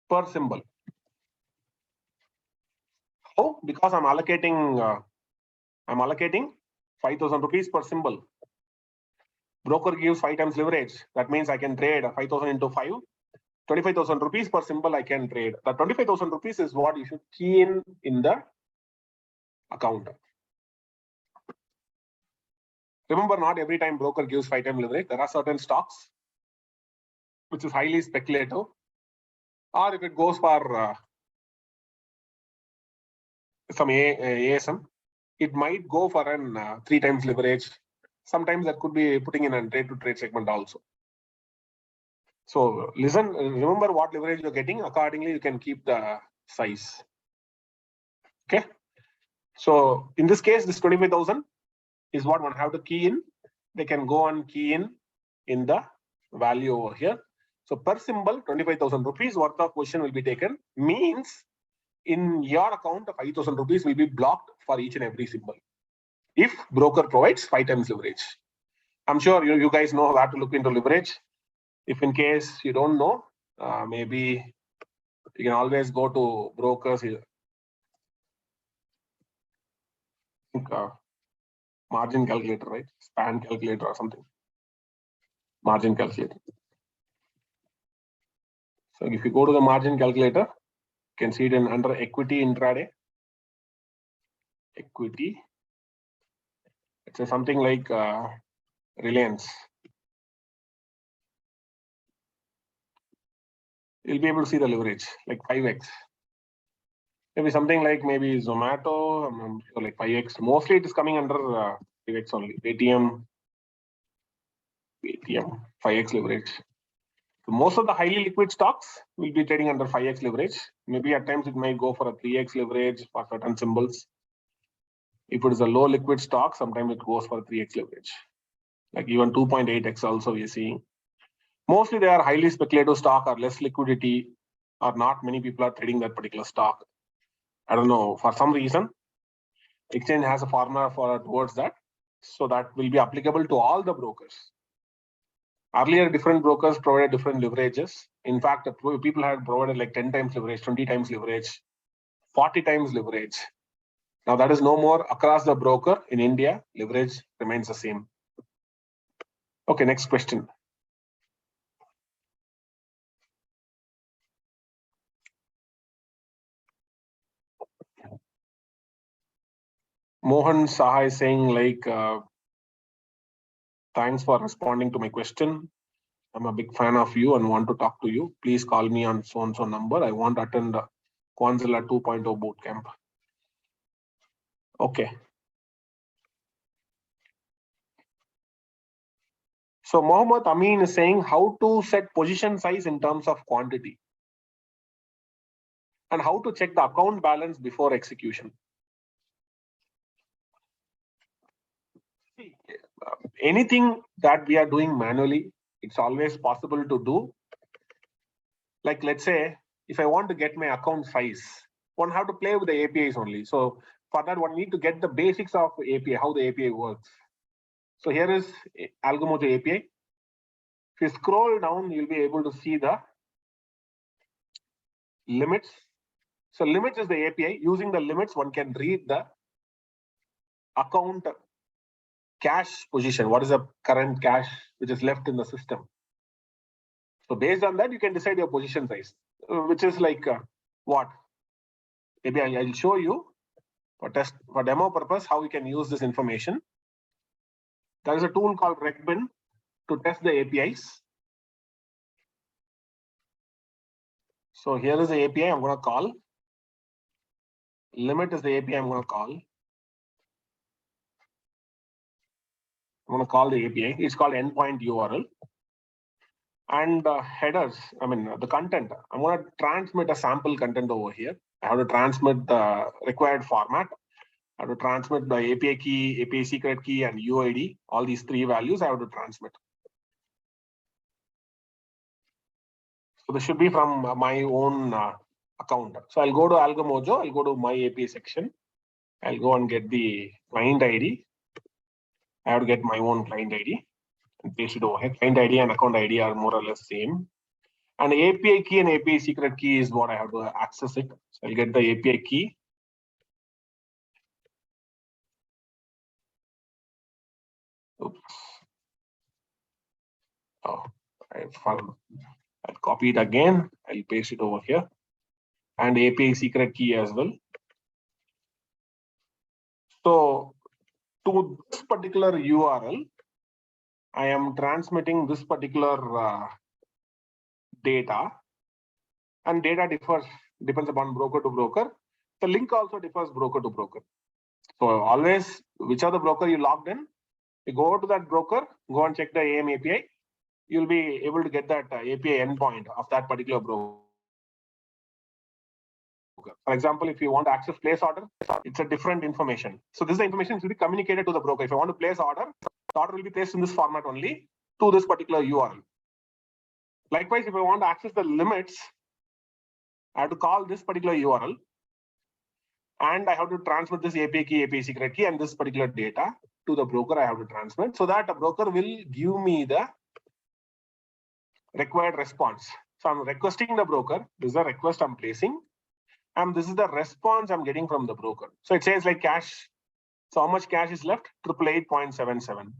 per symbol. How? Because I'm allocating 5,000 rupees per symbol. Broker gives 5 times leverage. That means I can trade 5,000 into 5. 25,000 rupees per symbol I can trade. The 25,000 rupees is what you should key in the account. Remember, not every time broker gives 5 times leverage. There are certain stocks which is highly speculative, or if it goes for some ASM, it might go for an 3 times leverage. Sometimes that could be putting in a trade to trade segment also. So remember what leverage you're getting. Accordingly, you can keep the size. Okay. So in this case, this 25,000 is what one have to key in. They can go and key in the value over here. So per symbol, 25,000 rupees worth of position will be taken. Means in your account, 5,000 rupees will be blocked for each and every symbol if broker provides 5 times leverage. I'm sure you guys know how to look into leverage. If in case you don't know, maybe you can always go to brokers here. Margin calculator, right? Span calculator or something. Margin calculator. So if you go to the margin calculator, you can see it in under equity intraday. Equity. It's something like Reliance. You'll be able to see the leverage like 5x. Maybe something like maybe Zomato, like 5x. Mostly it is coming under 5x only. Paytm, 5x leverage. So most of the highly liquid stocks will be trading under 5x leverage. Maybe at times it might go for a 3x leverage for certain symbols. If it is a low liquid stock, sometimes it goes for 3x leverage. Like even 2.8x also we are seeing. Mostly they are highly speculative stock or less liquidity, or not many people are trading that particular stock. I don't know, for some reason, exchange has a formula towards that. So that will be applicable to all the brokers. Earlier, different brokers provided different leverages. In fact, people had provided like 10 times leverage, 20 times leverage, 40 times leverage. Now that is no more across the broker. In India, leverage remains the same. Okay, next question. Mohan Saha is saying like, thanks for responding to my question. I'm a big fan of you and want to talk to you. Please call me on so and so number. I want to attend the Quanzilla 2.0 bootcamp. Okay. So Mohammad Amin is saying how to set position size in terms of quantity and how to check the account balance before execution. Anything that we are doing manually, it's always possible to do. Like let's say, if I want to get my account size, one have to play with the APIs only. So for that, one need to get the basics of API, how the API works. So here is Algorithmic API. If you scroll down, you'll be able to see the limits. So limits is the API. Using the limits, one can read the account cash position. What is the current cash which is left in the system? So based on that, you can decide your position size, which is like what? Maybe I'll show you for demo purpose how we can use this information. There is a tool called RecBin to test the APIs. So here is the API I'm going to call. Limit is the API I'm going to call. I'm going to call the API. It's called endpoint URL. And headers, I mean, the content. I'm going to transmit a sample content over here. I have to transmit the required format. I have to transmit the API key, API secret key, and UID. All these three values I have to transmit. So this should be from my own account. So I'll go to Algomojo. I'll go to my API section. I'll go and get the client ID. I have to get my own client ID and paste it over here. Client ID and account ID are more or less same. And API key and API secret key is what I have to access it. So I'll get the API key. Oops. Oh, I'll copy it again. I'll paste it over here. And API secret key as well. So to this particular URL, I am transmitting this particular data, and data depends upon broker to broker. The link also differs broker to broker. So always, whichever broker you logged in, you go to that broker, go and check the AM API. You'll be able to get that API endpoint of that particular broker. For example, if you want to access place order, it's a different information. So this is the information which will be communicated to the broker. If I want to place order, the order will be placed in this format only to this particular URL. Likewise, if I want to access the limits, I have to call this particular URL and I have to transmit this API key, API secret key, and this particular data to the broker I have to transmit, so that a broker will give me the required response. So I'm requesting the broker, this is the request I'm placing, and this is the response I'm getting from the broker. So it says like cash. So how much cash is left? 888.77.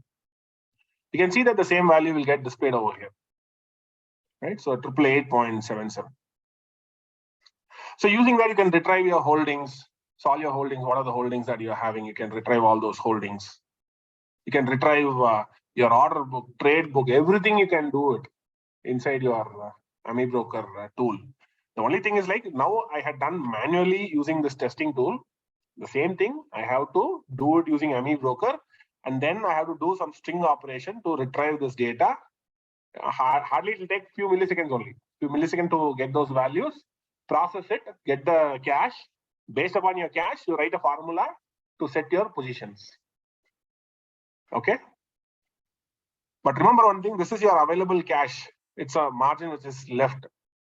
You can see that the same value will get displayed over here, right? So 888.77. So using that, you can retrieve your holdings. So all your holdings, what are the holdings that you're having? You can retrieve all those holdings. You can retrieve your order book, trade book, everything you can do it inside your Amibroker tool. The only thing is like now I had done manually using this testing tool. The same thing, I have to do it using Amibroker, and then I have to do some string operation to retrieve this data. Hardly it will take few milliseconds only. Few milliseconds to get those values, process it, get the cash. Based upon your cash, you write a formula to set your positions. Okay. But remember one thing, this is your available cash. It's a margin which is left.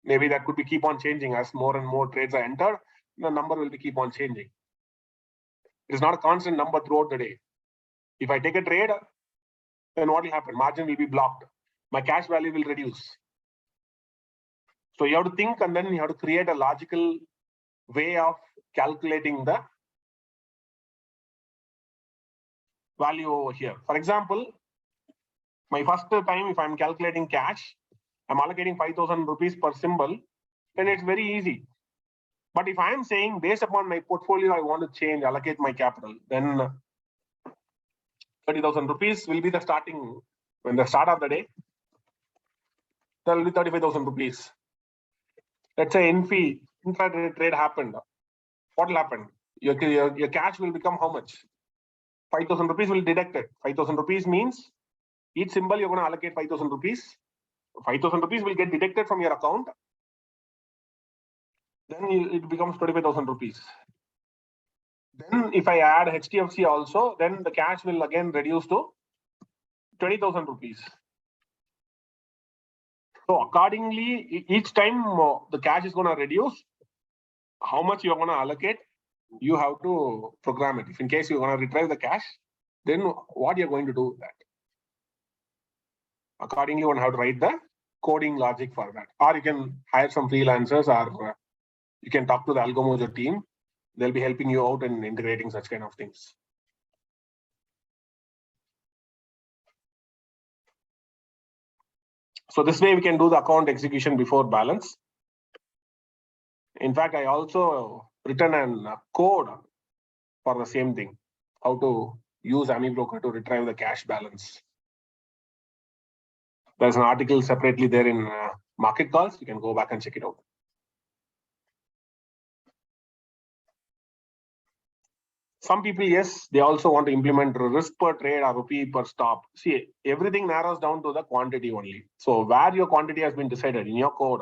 Maybe that could be keep on changing as more and more trades are entered. The number will be keep on changing. It is not a constant number throughout the day. If I take a trade, then what will happen? Margin will be blocked. My cash value will reduce. So you have to think, and then you have to create a logical way of calculating the value over here. For example, my first time, if I'm calculating cash, I'm allocating 5,000 rupees per symbol, then it's very easy. But if I'm saying based upon my portfolio, I want to change, allocate my capital, then 30,000 rupees will be the starting, when the start of the day, there will be 35,000 rupees. Let's say intraday trade happened. What will happen? Your cash will become how much? 5,000 rupees will deduct it. 5,000 rupees means each symbol you're going to allocate 5,000 rupees. 5,000 rupees will get deducted from your account. Then it becomes 25,000 rupees. Then if I add HDFC also, then the cash will again reduce to 20,000 rupees. So accordingly, each time the cash is going to reduce, how much you're going to allocate, you have to program it. If in case you're going to retrieve the cash, then what you're going to do with that? Accordingly, you want to have to write the coding logic for that. Or you can hire some freelancers, or you can talk to the Algorithmic team. They'll be helping you out in integrating such kind of things. So this way we can do the account execution before balance. In fact, I also written a code for the same thing, how to use Amibroker to retrieve the cash balance. There's an article separately there in Market Calls. You can go back and check it out. Some people, yes, they also want to implement risk per trade or rupee per stop. See, everything narrows down to the quantity only. So where your quantity has been decided in your code,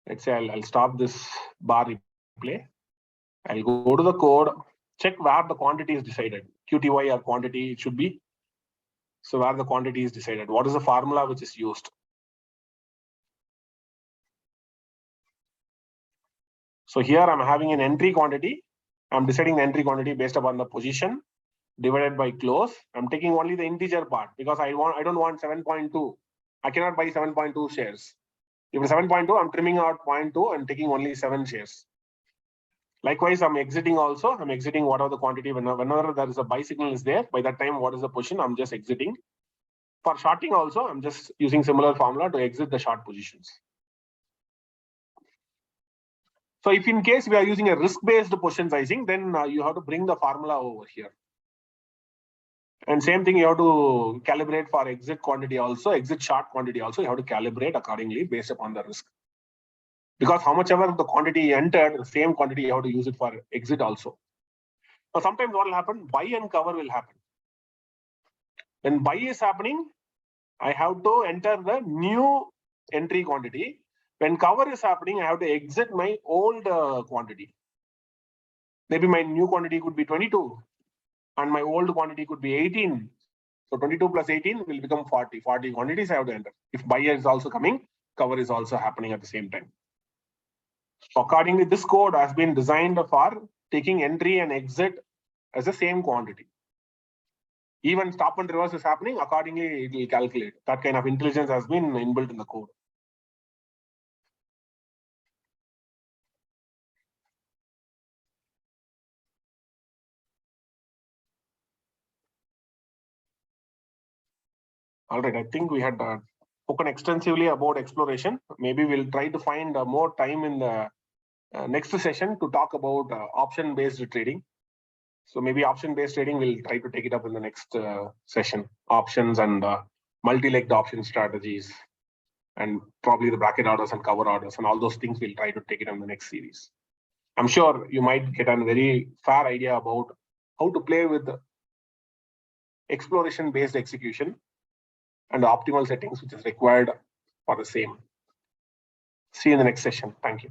let's say I'll stop this bar replay. I'll go to the code, check where the quantity is decided. QTY or quantity, it should be. So where the quantity is decided, what is the formula which is used? So here I'm having an entry quantity. I'm deciding the entry quantity based upon the position divided by close. I'm taking only the integer part because I don't want 7.2. I cannot buy 7.2 shares. If it's 7.2, I'm trimming out 0.2 and taking only 7 shares. Likewise, I'm exiting also. I'm exiting whatever the quantity. Whenever there is a buy signal is there, by that time, what is the position? I'm just exiting. For shorting also, I'm just using similar formula to exit the short positions. So if in case we are using a risk-based position sizing, then you have to bring the formula over here. And same thing, you have to calibrate for exit quantity also, exit short quantity also, you have to calibrate accordingly based upon the risk. Because how much ever the quantity entered, the same quantity you have to use it for exit also. Now sometimes what will happen, buy and cover will happen. When buy is happening, I have to enter the new entry quantity. When cover is happening, I have to exit my old quantity. Maybe my new quantity could be 22 and my old quantity could be 18. So 22 plus 18 will become 40. 40 quantities I have to enter. If buyer is also coming, cover is also happening at the same time. So accordingly, this code has been designed for taking entry and exit as the same quantity. Even stop and reverse is happening, accordingly it will calculate. That kind of intelligence has been inbuilt in the code. All right, I think we had spoken extensively about exploration. Maybe we'll try to find more time in the next session to talk about option-based trading. So maybe option-based trading, we'll try to take it up in the next session. Options and multi-legged option strategies, and probably the bracket orders and cover orders and all those things, we'll try to take it in the next series. I'm sure you might get a very fair idea about how to play with exploration-based execution and the optimal settings which is required for the same. See you in the next session. Thank you.